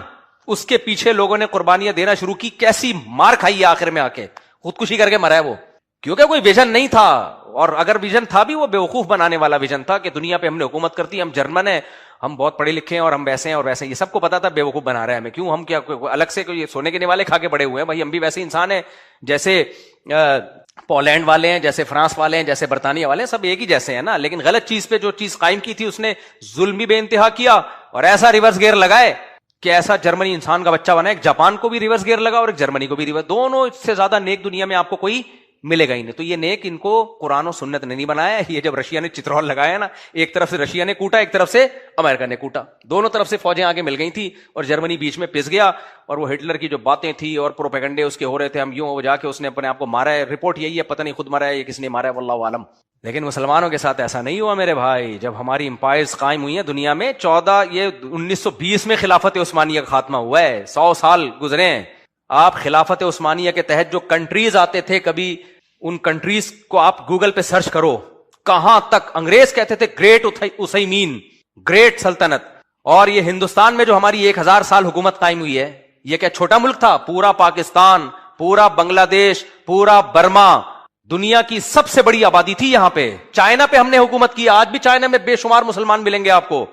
اس کے پیچھے لوگوں نے قربانیاں دینا شروع کی، کیسی مار کھائی ہے آخر میں آ کے، خودکشی کر کے مرا ہے وہ، کیونکہ کوئی ویژن نہیں تھا. اور اگر ویژن تھا بھی وہ بیوقوف بنانے والا ویژن تھا کہ دنیا پہ ہم نے حکومت کرتی، ہم جرمن ہیں، ہم بہت پڑھے لکھے ہیں اور ہم ویسے ہیں اور ویسے ہیں، یہ سب کو پتا تھا بیوقوف بنا رہا ہے ہمیں، کیوں ہم کیا الگ سے کوئی سونے کے نوالے کھا کے بڑے ہوئے ہیں بھائی، ہم بھی ویسے انسان ہیں جیسے پولینڈ والے ہیں، جیسے فرانس والے ہیں، جیسے برطانیہ والے ہیں، سب ایک ہی جیسے ہیں نا. لیکن غلط چیز پہ جو چیز قائم کی تھی اس نے ظلم بھی بے انتہا کیا اور ایسا ریورس گیئر لگائے کہ ایسا جرمنی انسان کا بچہ بنا. ایک جاپان کو بھی ریورس گیئر لگا اور ایک جرمنی کو بھی ریورس، دونوں سے زیادہ نیک دنیا میں آپ کو کوئی ملے گا ہی نہیں. تو یہ نیک ان کو قرآن و سنت نے نہیں بنایا. یہ جب رشیا نے چترول لگایا نا، ایک طرف سے رشیا نے کوٹا، ایک طرف سے امریکہ نے کوٹا، دونوں طرف سے فوجیں آگے مل گئی تھی اور جرمنی بیچ میں پس گیا. اور وہ ہٹلر کی جو باتیں تھی اور پروپیگنڈے اس کے ہو رہے تھے، ہم یوں، وہ جا کے اس نے اپنے آپ کو مارا ہے. رپورٹ یہی ہے، پتہ نہیں خود مرا ہے یا کس نے مارا ہے، واللہ عالم. لیکن مسلمانوں کے ساتھ ایسا نہیں ہوا میرے بھائی. جب ہماری امپائرز قائم ہوئی ہیں دنیا میں، 1920 میں خلافت عثمانیہ کا خاتمہ ہوا ہے، 100 سال گزرے ہیں. آپ خلافت عثمانیہ کے تحت جو کنٹریز آتے تھے، کبھی ان کنٹریز کو آپ گوگل پہ سرچ کرو، کہاں تک انگریز کہتے تھے گریٹ اسیمین، گریٹ سلطنت. اور یہ ہندوستان میں جو ہماری 1000 سال حکومت قائم ہوئی ہے، یہ کیا چھوٹا ملک تھا؟ پورا پاکستان، پورا بنگلہ دیش، پورا برما، دنیا کی سب سے بڑی آبادی تھی یہاں پہ. چائنا پہ ہم نے حکومت کی، آج بھی چائنا میں بے شمار مسلمان ملیں گے آپ کو.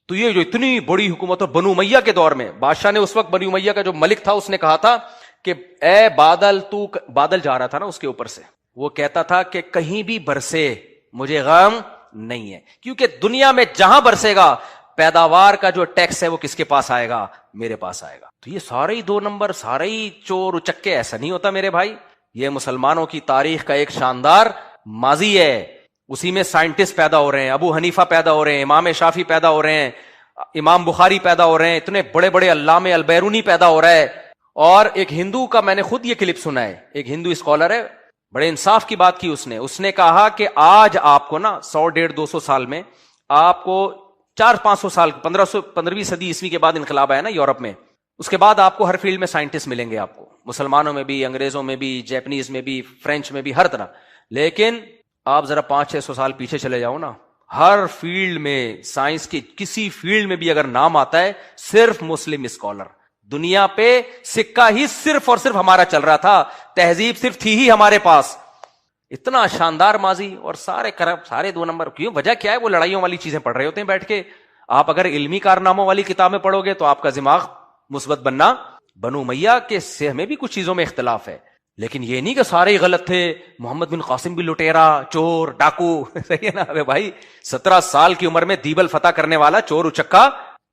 تو یہ جو اتنی بڑی حکومت، اور بنو امیہ کے دور میں بادشاہ نے، اس وقت بنو امیہ کا جو ملک تھا، اس نے کہا تھا کہ اے بادل، تو بادل جا رہا تھا نا اس کے اوپر سے، وہ کہتا تھا کہ کہیں بھی برسے مجھے غم نہیں ہے، کیونکہ دنیا میں جہاں برسے گا پیداوار کا جو ٹیکس ہے وہ کس کے پاس آئے گا؟ میرے پاس آئے گا. تو یہ سارے ہی 2 نمبر، سارے ہی چور اچکے، ایسا نہیں ہوتا میرے بھائی. یہ مسلمانوں کی تاریخ کا ایک شاندار ماضی ہے. اسی میں سائنٹسٹ پیدا ہو رہے ہیں، ابو حنیفہ پیدا ہو رہے ہیں، امام شافعی پیدا ہو رہے ہیں، امام بخاری پیدا ہو رہے ہیں، اتنے بڑے بڑے علامہ البیرونی پیدا ہو رہا ہے. اور ایک ہندو کا میں نے خود یہ کلپ سنا ہے، ایک ہندو اسکالر ہے، بڑے انصاف کی بات کی اس نے کہا کہ آج آپ کو نا 100 150 200 سال میں آپ کو 400-500 سال 15ਵੀਂ صدی عیسوی کے بعد انقلاب آیا نا یورپ میں، اس کے بعد آپ کو ہر فیلڈ میں سائنٹسٹ ملیں گے، آپ کو مسلمانوں میں بھی، انگریزوں میں بھی، جیپنیز میں بھی، فرینچ میں بھی، ہر طرح. لیکن آپ ذرا 500-600 سال پیچھے چلے جاؤ نا، ہر فیلڈ میں، سائنس کی کسی فیلڈ میں بھی اگر نام آتا ہے، صرف مسلم اسکالر. دنیا پہ سکہ ہی صرف اور صرف ہمارا چل رہا تھا، تہذیب صرف تھی ہی ہمارے پاس. اتنا شاندار ماضی، اور سارے کرپٹ، سارے 2 نمبر. کیوں؟ وجہ کیا ہے؟ وہ لڑائیوں والی چیزیں پڑھ رہے ہوتے ہیں بیٹھ کے. آپ اگر علمی کارناموں والی کتابیں پڑھو گے تو آپ کا دماغ مثبت بننا. بنو امیہ کے سے ہمیں بھی کچھ چیزوں میں اختلاف ہے، لیکن یہ نہیں کہ سارے ہی غلط تھے. محمد بن قاسم بھی لٹیرا، چور، ڈاکو، صحیح ہے نا؟ ارے بھائی 17 سال کی عمر میں دیبل فتح کرنے والا چور اچکا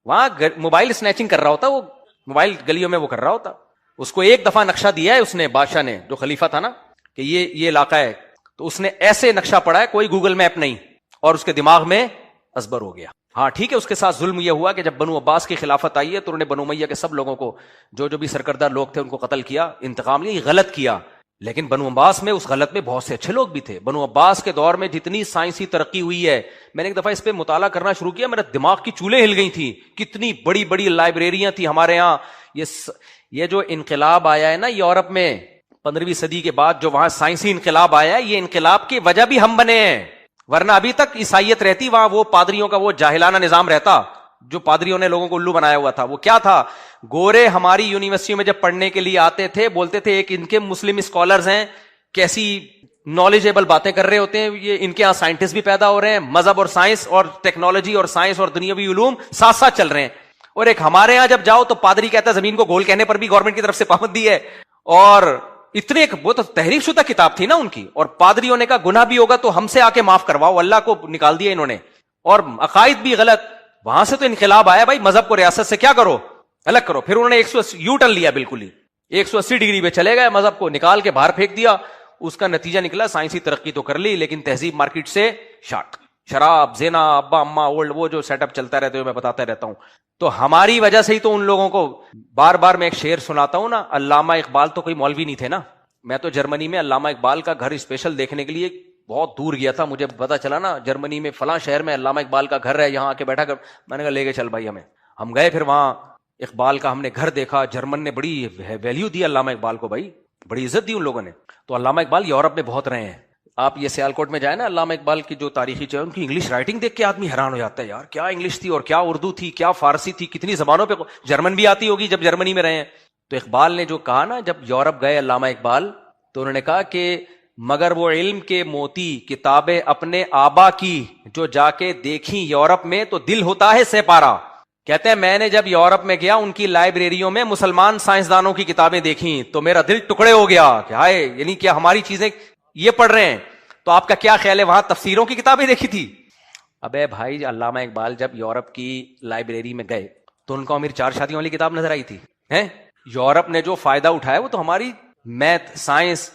وہاں موبائل سنیچنگ کر رہا ہوتا، وہ موبائل گلیوں میں وہ کر رہا ہوتا. اس کو ایک دفعہ نقشہ دیا ہے اس نے، بادشاہ نے، جو خلیفہ تھا نا، کہ یہ علاقہ ہے، تو اس نے ایسے نقشہ پڑھا ہے، کوئی گوگل میپ نہیں، اور اس کے دماغ میں ازبر ہو گیا. ہاں ٹھیک ہے، اس کے ساتھ ظلم یہ ہوا کہ جب بنو عباس کی خلافت آئی ہے تو انہوں نے بنو امیہ کے سب لوگوں کو، جو بھی سرکردہ لوگ تھے، ان کو قتل کیا، انتقام لیا. یہ غلط کیا، لیکن بنو عباس میں اس غلط میں بہت سے اچھے لوگ بھی تھے. بنو عباس کے دور میں جتنی سائنسی ترقی ہوئی ہے، میں نے ایک دفعہ اس پہ مطالعہ کرنا شروع کیا، میرا دماغ کی چولیں ہل گئی تھی. کتنی بڑی بڑی لائبریریاں تھی ہمارے ہاں. یہ جو انقلاب آیا ہے نا یورپ میں 15ویں صدی کے بعد، جو وہاں سائنسی انقلاب آیا ہے، یہ انقلاب کی وجہ بھی ہم بنے ہیں. ورنہ ابھی تک عیسائیت رہتی، وہاں وہ پادریوں کا وہ جاہلانہ نظام رہتا جو پادریوں نے لوگوں کو الو بنایا ہوا تھا. وہ کیا تھا؟ گورے ہماری یونیورسٹیوں میں جب پڑھنے کے لیے آتے تھے، بولتے تھے ایک ان کے مسلم اسکالرز ہیں، کیسی نالجیبل باتیں کر رہے ہوتے ہیں، یہ ان کے یہاں سائنٹسٹ بھی پیدا ہو رہے ہیں، مذہب اور سائنس اور ٹیکنالوجی اور سائنس اور دنیاوی علوم ساتھ ساتھ چل رہے ہیں. اور ایک ہمارے یہاں جب جاؤ تو پادری کہتا ہے زمین کو گول کہنے پر بھی گورنمنٹ کی طرف سے پابندی ہے. اور اتنے وہ تو تحریف شدہ کتاب تھی نا ان کی. اور پادریوں نے کہا گناہ بھی ہوگا تو ہم سے آ کے معاف کرواؤ، اللہ کو نکال دیا انہوں نے. اور عقائد بھی غلط. وہاں سے تو انقلاب آیا بھائی، مذہب کو ریاست سے کیا کرو، الگ کرو. پھر انہوں نے 180 یو ٹرن لیا، بالکل ہی 180 ڈگری پہ چلے گئے، مذہب کو نکال کے باہر پھینک دیا. اس کا نتیجہ نکلا سائنسی ترقی تو کر لی، لیکن تہذیب مارکیٹ سے شارٹ. شراب، زنا، ابا اما اولڈ، وہ جو سیٹ اپ چلتا رہتا ہے میں بتاتا رہتا ہوں. تو ہماری وجہ سے ہی تو ان لوگوں کو بار بار میں ایک شعر سناتا ہوں نا، علامہ اقبال تو کوئی مولوی نہیں تھے نا. میں تو جرمنی میں علامہ اقبال کا گھر اسپیشل دیکھنے کے لیے بہت دور گیا تھا. مجھے پتا چلا نا جرمنی میں فلاں شہر میں علامہ اقبال کا گھر ہے، یہاں آ کے بیٹھا کر. میں نے کہا لے کے چل بھائی ہمیں. ہم گئے، پھر وہاں اقبال کا ہم نے گھر دیکھا. جرمن نے بڑی ویلیو دی علامہ اقبال کو بھائی، بڑی عزت دی ان لوگوں نے. تو علامہ اقبال یورپ میں بہت رہے ہیں. آپ یہ سیالکوٹ میں جائیں نا، علامہ اقبال کی جو تاریخی چیز، ان کی انگلش رائٹنگ دیکھ کے آدمی حیران ہو جاتا ہے. یار کیا انگلش تھی، اور کیا اردو تھی، کیا فارسی تھی، کتنی زبانوں پہ. جرمن بھی آتی ہوگی جب جرمنی میں رہے ہیں. تو اقبال نے جو کہا نا، جب یورپ گئے علامہ اقبال، تو انہوں نے کہا کہ مگر وہ علم کے موتی کتابیں اپنے آبا کی جو جا کے دیکھی یورپ میں تو دل ہوتا ہے سیپارا. کہتے ہیں میں نے جب یورپ میں گیا ان کی لائبریریوں میں مسلمان سائنسدانوں کی کتابیں دیکھی تو میرا دل ٹکڑے ہو گیا کہ ہائے یعنی کیا ہماری چیزیں یہ پڑھ رہے ہیں. تو آپ کا کیا خیال ہے وہاں تفسیروں کی کتابیں دیکھی تھی؟ ابے بھائی علامہ اقبال جب یورپ کی لائبریری میں گئے تو ان کو امیر چار شادیوں والی کتاب نظر آئی تھی. یورپ نے جو فائدہ اٹھایا وہ تو ہماری میتھ سائنس